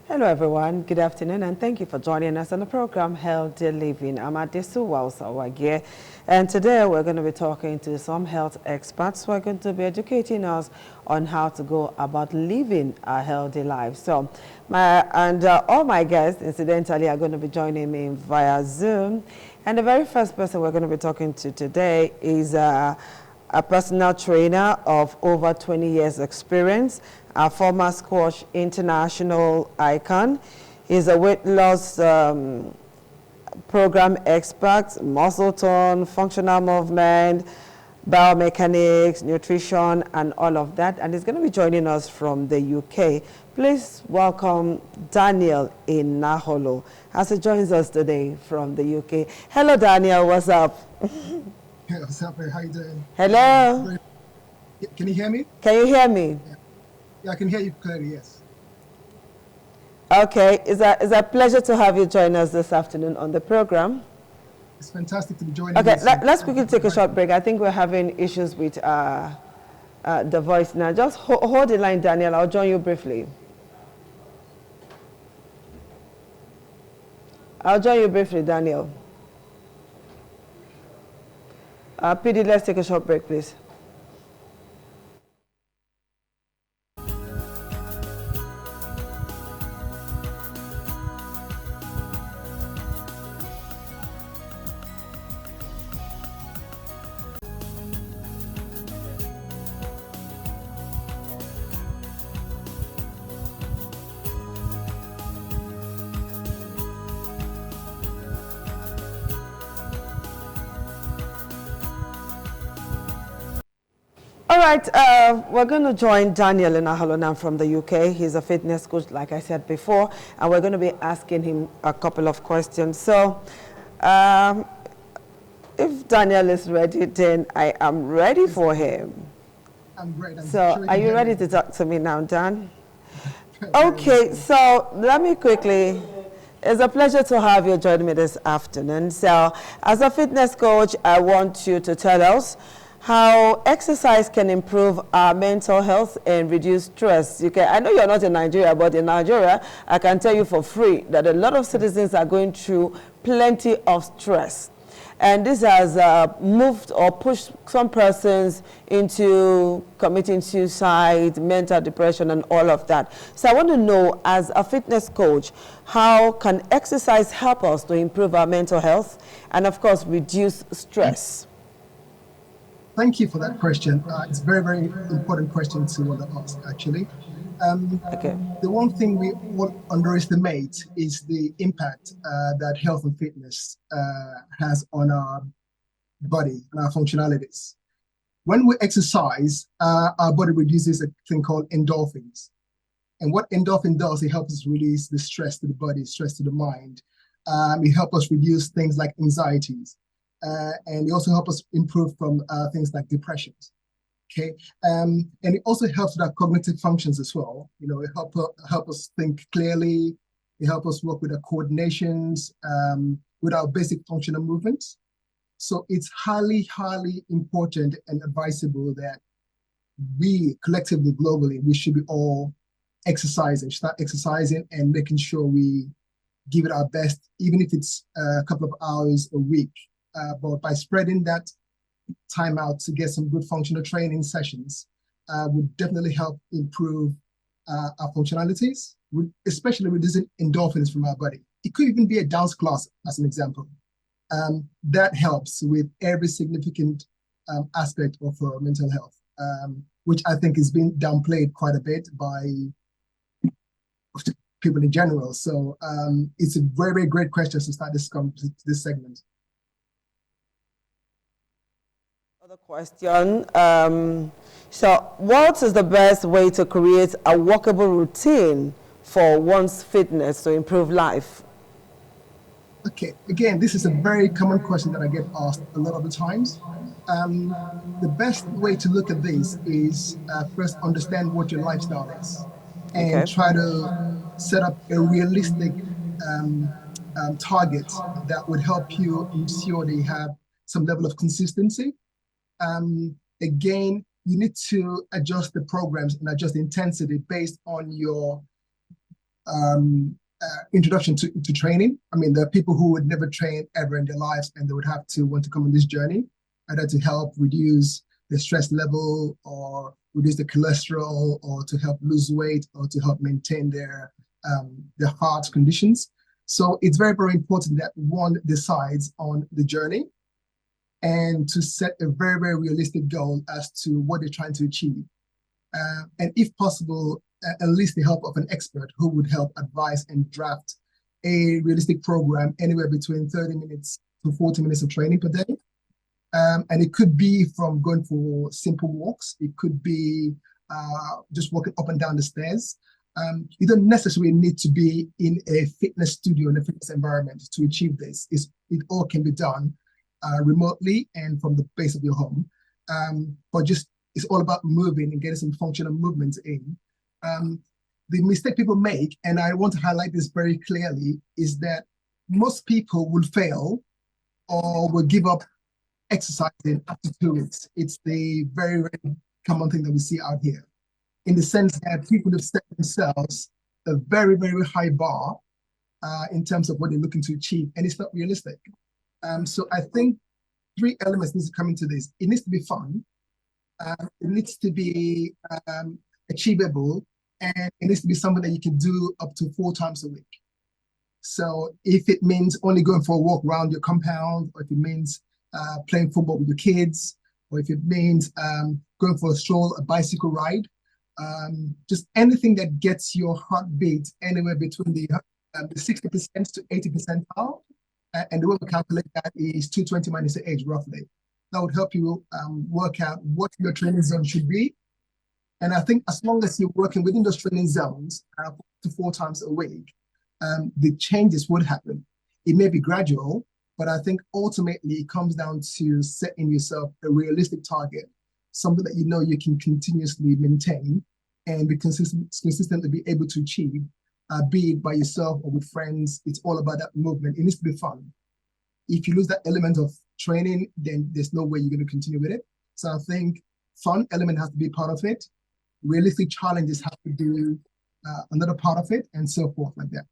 Hello, everyone. Good afternoon, and thank you for joining us on the program Healthy Living. I'm Adesu Wausawage, and today we're going to be talking to some health experts who are going to be educating us on how to go about living a healthy life. So, all my guests, incidentally, are going to be joining me via Zoom. And the very first person we're going to be talking to today is a personal trainer of over 20 years experience, a former squash international icon. He's a weight loss program expert, muscle tone, functional movement, biomechanics, nutrition, and all of that. And he's going to be joining us from the UK. Please welcome Daniel in Naholo as he joins us today from the UK. Hello, Daniel. What's up? Yeah, what's up, man? How you doing? Hello. Can you hear me? Can you hear me? Yeah, I can hear you clearly, yes. Okay. It's a pleasure to have you join us this afternoon on the program. It's fantastic to be joining Okay, this. let's quickly take a short break. I think we're having issues with the voice now. Just hold the line, Daniel. I'll join you briefly. Daniel. PD, let's take a short break, please. All right, we're going to join Daniel Inahalonam from the UK. He's a fitness coach, like I said before, and we're going to be asking him a couple of questions. So, if Daniel is ready, then I am ready for him. I'm great. So, are you ready to talk to me now, Dan? Okay, so let me quickly. It's a pleasure to have you join me this afternoon. So, as a fitness coach, I want you to tell us how exercise can improve our mental health and reduce stress. I know you're not in Nigeria, but in Nigeria, I can tell you for free that a lot of citizens are going through plenty of stress. And this has moved or pushed some persons into committing suicide, mental depression, and all of that. So I want to know, as a fitness coach, how can exercise help us to improve our mental health and, of course, reduce stress? Thank you for that question. It's a very, very important question to want to ask, actually. Okay. The one thing we won't underestimate is the impact that health and fitness has on our body and our functionalities. When we exercise, our body reduces a thing called endorphins. And what endorphin does, it helps us release the stress to the body, stress to the mind. It helps us reduce things like anxieties. And it also helps us improve from things like depression. Okay, and it also helps with our cognitive functions as well. You know, it help us think clearly. It helps us work with our coordinations, with our basic functional movements. So it's highly, highly important and advisable that we collectively, globally, we should be all start exercising and making sure we give it our best, even if it's a couple of hours a week. But by spreading that time out to get some good functional training sessions would definitely help improve our functionalities, especially reducing endorphins from our body. It could even be a dance class, as an example. That helps with every significant aspect of mental health, which I think is being downplayed quite a bit by people in general. So it's a very, very great question to start this segment. Other question. So what is the best way to create a workable routine for one's fitness to improve life? Okay, again, this is a very common question that I get asked a lot of the times. The best way to look at this is first understand what your lifestyle is and try to set up a realistic target that would help you ensure that you have some level of consistency. Again, you need to adjust the programs and adjust the intensity based on your introduction to training. I mean, there are people who would never train ever in their lives, and they would have to want to come on this journey, either to help reduce the stress level or reduce the cholesterol, or to help lose weight, or to help maintain their heart conditions. So it's very, very important that one decides on the journey and to set a very, very realistic goal as to what they're trying to achieve. And if possible, at least the help of an expert who would help advise and draft a realistic program anywhere between 30 minutes to 40 minutes of training per day. And it could be from going for simple walks. It could be just walking up and down the stairs. You don't necessarily need to be in a fitness studio, in a fitness environment to achieve this. It all can be done remotely and from the base of your home. But just it's all about moving and getting some functional movements in. The mistake people make, and I want to highlight this very clearly, is that most people will fail or will give up exercising after 2 weeks. It's the very, very common thing that we see out here, in the sense that people have set themselves a very, very high bar in terms of what they're looking to achieve, and it's not realistic. So I think 3 elements need to come into this. It needs to be fun. It needs to be achievable, and it needs to be something that you can do up to 4 times a week. So if it means only going for a walk around your compound, or if it means playing football with your kids, or if it means going for a stroll, a bicycle ride, just anything that gets your heartbeat anywhere between the 60% to 80% percentile. And the way we calculate that is 220 minus the age, roughly. That would help you work out what your training zone should be. And I think as long as you're working within those training zones 4 times a week, the changes would happen. It may be gradual, but I think ultimately it comes down to setting yourself a realistic target, something that you know you can continuously maintain and be consistently be able to achieve, be it by yourself or with friends. It's all about that movement. It needs to be fun. If you lose that element of training, then there's no way you're going to continue with it. So I think fun element has to be part of it. Realistic challenges have to be another part of it, and so forth like that.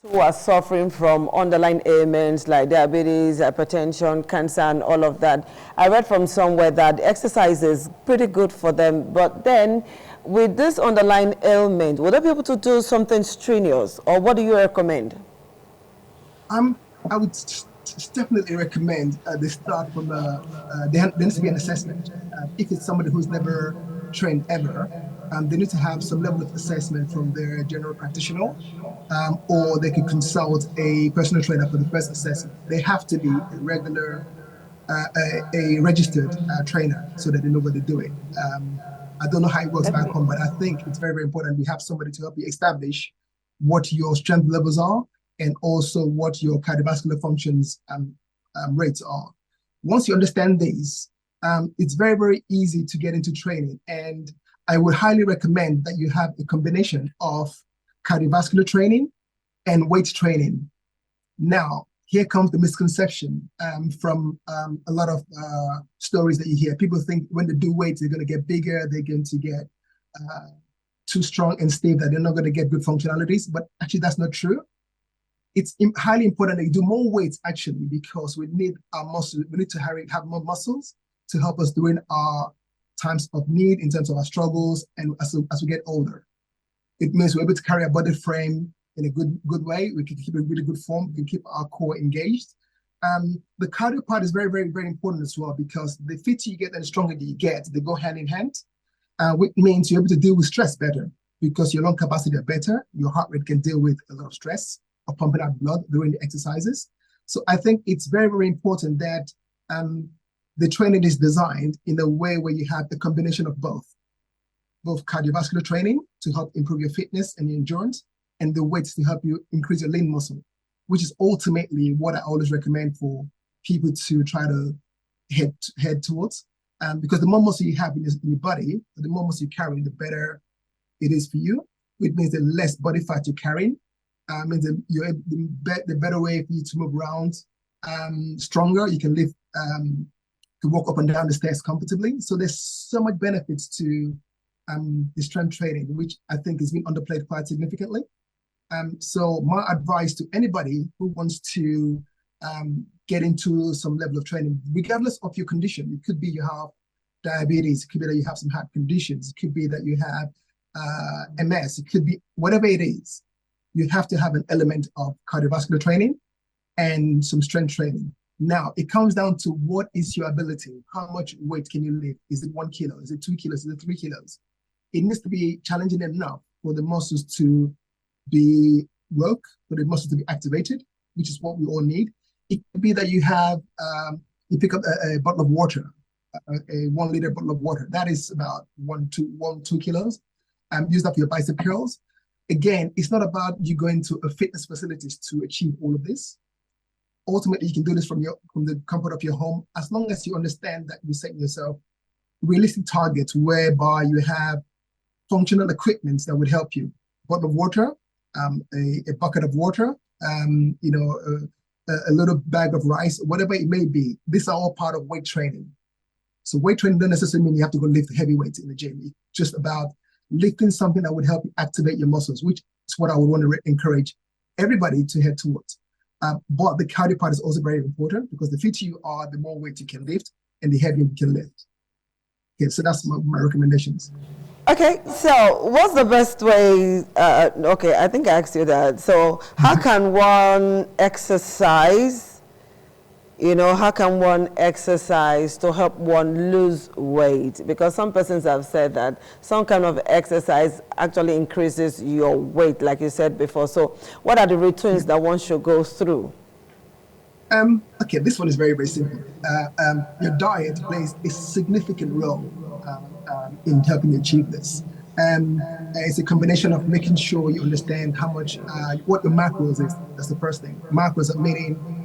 Who are suffering from underlying ailments like diabetes, hypertension, cancer, and all of that. I read from somewhere that exercise is pretty good for them, but then with this underlying ailment, would they be able to do something strenuous, or what do you recommend? I would definitely recommend they start from there needs to be an assessment. If it's somebody who's never trained ever, they need to have some level of assessment from their general practitioner, or they can consult a personal trainer for the first assessment. They have to be a regular, a registered trainer so that they know what they're doing. I don't know how it works back home, but I think it's very, very important we have somebody to help you establish what your strength levels are and also what your cardiovascular functions rates are. Once you understand these, it's very, very easy to get into training. And I would highly recommend that you have a combination of cardiovascular training and weight training. Now, here comes the misconception from a lot of stories that you hear. People think when they do weights, they're going to get bigger, they're going to get too strong and stiff, that they're not going to get good functionalities. But actually, that's not true. It's highly important that you do more weights, actually, because we need our muscles. We need to have more muscles to help us during our times of need, in terms of our struggles, and as we get older. It means we're able to carry our body frame in a good way. We can keep a really good form. We can keep our core engaged. The cardio part is very, very, very important as well, because the fitter you get and the stronger you get, they go hand in hand, which means you're able to deal with stress better because your lung capacity are better. Your heart rate can deal with a lot of stress of pumping out blood during the exercises. So I think it's very, very important that the training is designed in a way where you have a combination of both cardiovascular training to help improve your fitness and your endurance, and the weights to help you increase your lean muscle, which is ultimately what I always recommend for people to try to head towards. Because the more muscle you have in your body, the more muscle you carry, the better it is for you. Which means the less body fat you're carrying, means the better way for you to move around, stronger. You can lift, to walk up and down the stairs comfortably. So there's so much benefits to the strength training, which I think has been underplayed quite significantly. So my advice to anybody who wants to get into some level of training, regardless of your condition, it could be you have diabetes, it could be that you have some heart conditions, it could be that you have MS, it could be whatever it is, you have to have an element of cardiovascular training and some strength training. Now, it comes down to what is your ability? How much weight can you lift? Is it 1 kilo? Is it 2 kilos? Is it 3 kilos? It needs to be challenging enough for the muscles to be woke, for the muscles to be activated, which is what we all need. It could be that you have, you pick up a bottle of water, a 1 liter bottle of water. That is about 2 kilos. Use that for your bicep curls. Again, it's not about you going to a fitness facilities to achieve all of this. Ultimately, you can do this from the comfort of your home, as long as you understand that you set yourself realistic targets whereby you have functional equipment that would help you. Bottle of water, a bucket of water, a little bag of rice, whatever it may be. These are all part of weight training. So weight training doesn't necessarily mean you have to go lift heavy weights in the gym. It's just about lifting something that would help you activate your muscles, which is what I would want to encourage everybody to head towards. But the cardio part is also very important, because the fitter you are, the more weight you can lift and the heavier you can lift. Okay, so that's my recommendations. Okay, so what's the best way? Okay, I think I asked you that. So how can one exercise? How can one exercise to help one lose weight? Because some persons have said that some kind of exercise actually increases your weight, like you said before. So what are the routines that one should go through? Okay, this one is very, very simple. Your diet plays a significant role in helping you achieve this. It's a combination of making sure you understand how much, what your macros is. That's the first thing. Macros are meaning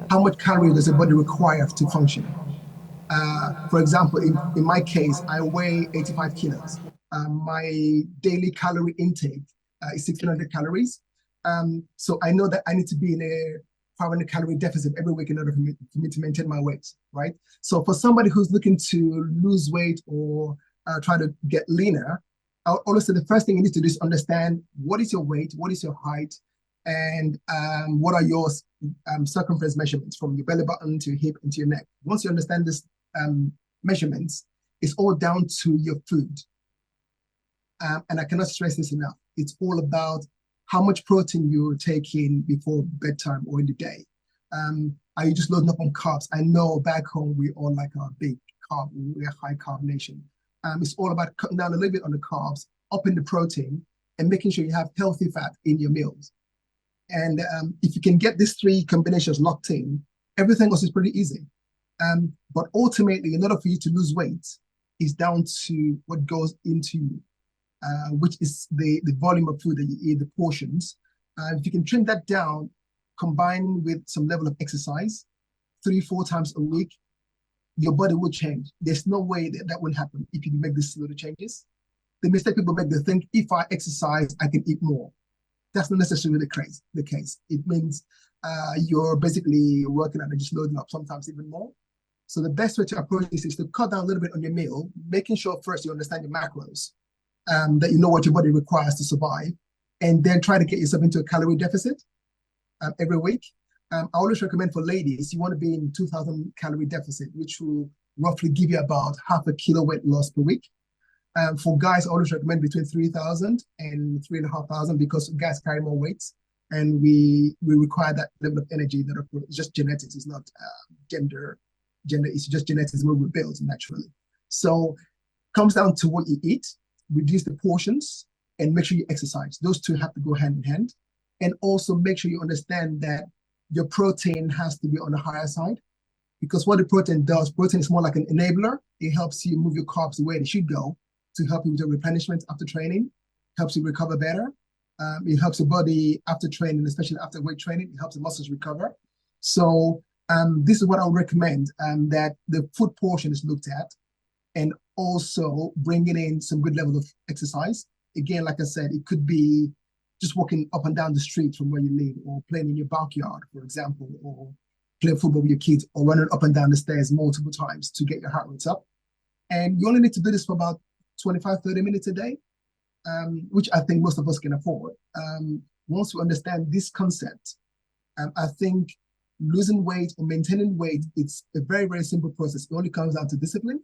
how much calories does your body require to function. For example, in my case, I weigh 85 kilos. My daily calorie intake is 1,600 calories. So I know that I need to be in a 500 calorie deficit every week in order for me to maintain my weight, right? So for somebody who's looking to lose weight or try to get leaner, I'll always say the first thing you need to do is understand what is your weight, what is your height, and what are your circumference measurements from your belly button to your hip and to your neck. Once you understand this measurements, it's all down to your food. And I cannot stress this enough. It's all about how much protein you're taking before bedtime or in the day. Are you just loading up on carbs? I know back home we all like our big carb, we're a high carb nation. It's all about cutting down a little bit on the carbs, upping the protein, and making sure you have healthy fat in your meals. And if you can get these three combinations locked in, everything else is pretty easy. But ultimately, in order for you to lose weight, is down to what goes into you, which is the volume of food that you eat, the portions. If you can trim that down, combined with some level of exercise, 3-4 times a week, your body will change. There's no way that will happen if you make these little changes. The mistake people make, they think, if I exercise, I can eat more. That's not necessarily the case. It means you're basically working out and just loading up, sometimes even more. So the best way to approach this is to cut down a little bit on your meal, making sure first you understand your macros, that you know what your body requires to survive, and then try to get yourself into a calorie deficit every week. I always recommend for ladies, you want to be in 2,000 calorie deficit, which will roughly give you about half a kilo weight loss per week. For guys, I always recommend between 3,000 and 3,500 because guys carry more weight, and we require that level of energy. That is just genetics. It's not gender. Is just genetics where we're built naturally. So comes down to what you eat, reduce the portions, and make sure you exercise. Those two have to go hand in hand. And also make sure you understand that your protein has to be on the higher side, because what the protein does, protein is more like an enabler. It helps you move your carbs the way they should go to help you with your replenishment after training, helps you recover better. It helps your body after training, especially after weight training. It helps the muscles recover. So this is what I would recommend, that the food portion is looked at, and also bringing in some good level of exercise. Again, like I said, it could be just walking up and down the street from where you live, or playing in your backyard, for example, or playing football with your kids, or running up and down the stairs multiple times to get your heart rate up. And you only need to do this for about 25, 30 minutes a day, which I think most of us can afford. Once we understand this concept, I think losing weight or maintaining weight, it's a very, very simple process. It only comes down to discipline.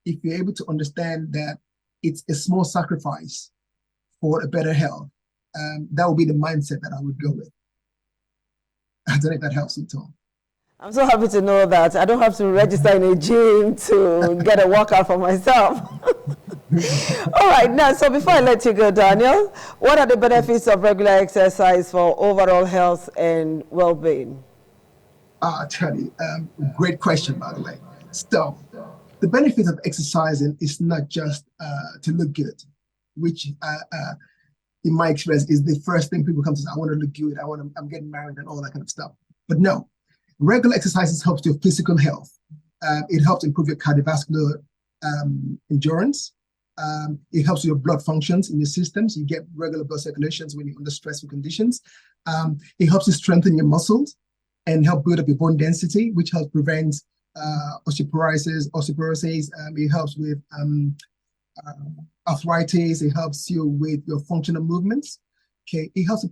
If you're able to understand that it's a small sacrifice for a better health, that would be the mindset that I would go with. I don't know if that helps you, Tom. I'm so happy to know that I don't have to register in a gym to get a workout for myself. All right, now, so before I let you go, Daniel, what are the benefits of regular exercise for overall health and well-being? I'll tell you, great question, by the way. So, the benefit of exercising is not just to look good, which in my experience is the first thing people come to say, I want to look good, I'm getting married and all that kind of stuff. But no, regular exercises helps your physical health. It helps improve your cardiovascular endurance. It helps your blood functions in your systems. You get regular blood circulations when you're under stressful conditions. It helps you strengthen your muscles and help build up your bone density, which helps prevent osteoporosis. It helps with arthritis. It helps you with your functional movements. Okay, it helps to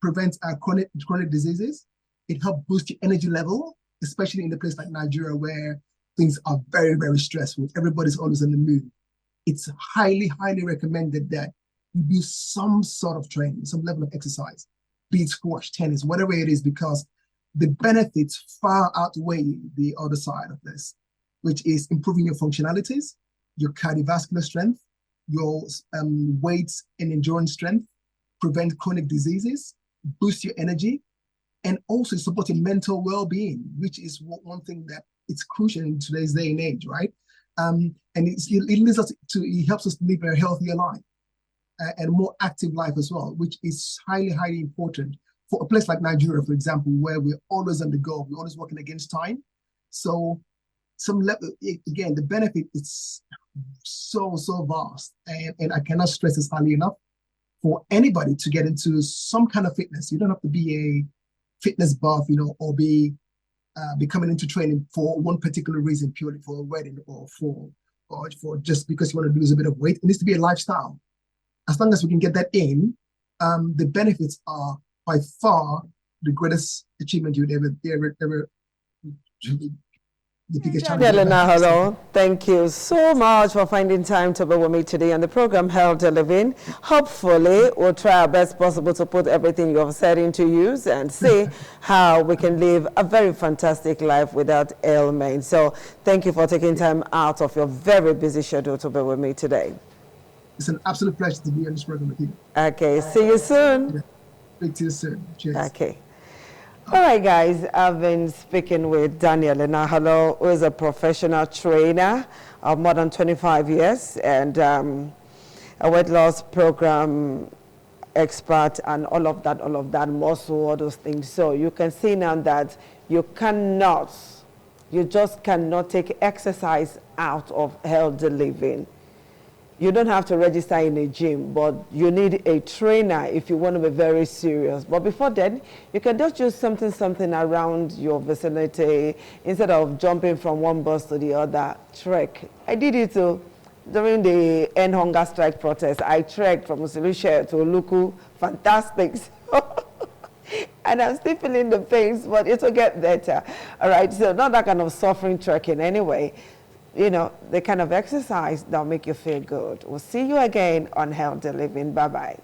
prevent chronic diseases. It helps boost your energy level, especially in a place like Nigeria where things are very, very stressful. Everybody's always on the move. It's highly, highly recommended that you do some sort of training, some level of exercise, be it squash, tennis, whatever it is, because the benefits far outweigh the other side of this, which is improving your functionalities, your cardiovascular strength, your weight and endurance strength, prevent chronic diseases, boost your energy, and also support your mental well-being, which is one thing that it's crucial in today's day and age, right? And it helps us live a healthier life and more active life as well, which is highly, highly important for a place like Nigeria, for example, where we're always on the go, we're always working against time. So some level, again, the benefit is so vast, and I cannot stress this highly enough for anybody to get into some kind of fitness. You don't have to be a fitness buff, or be coming into training for one particular reason, purely for a wedding or for just because you want to lose a bit of weight. It needs to be a lifestyle. As long as we can get that in, the benefits are by far the greatest achievement you'd ever the biggest challenge. Hello. Thank you so much for finding time to be with me today on the program Healthy Living. Hopefully, we'll try our best possible to put everything you have said into use and see how we can live a very fantastic life without ailments. So thank you for taking time out of your very busy schedule to be with me today. It's an absolute pleasure to be on this program with you. Okay, see you soon. Speak to you soon. Cheers. Okay. All right, guys, I've been speaking with Daniel Enahalo, who is a professional trainer of more than 25 years and a weight loss program expert and all of that, muscle, all those things. So you can see now that you just cannot take exercise out of healthy living. You don't have to register in a gym, but you need a trainer if you want to be very serious. But before then, you can just do something around your vicinity instead of jumping from one bus to the other. Trek. I did it too. During the End Hunger Strike protest, I trekked from Usilushe to Oluku. Fantastic. And I'm still feeling the pains, but it will get better. All right, so not that kind of suffering trekking anyway. The kind of exercise that'll make you feel good. We'll see you again on Healthy Living. Bye-bye.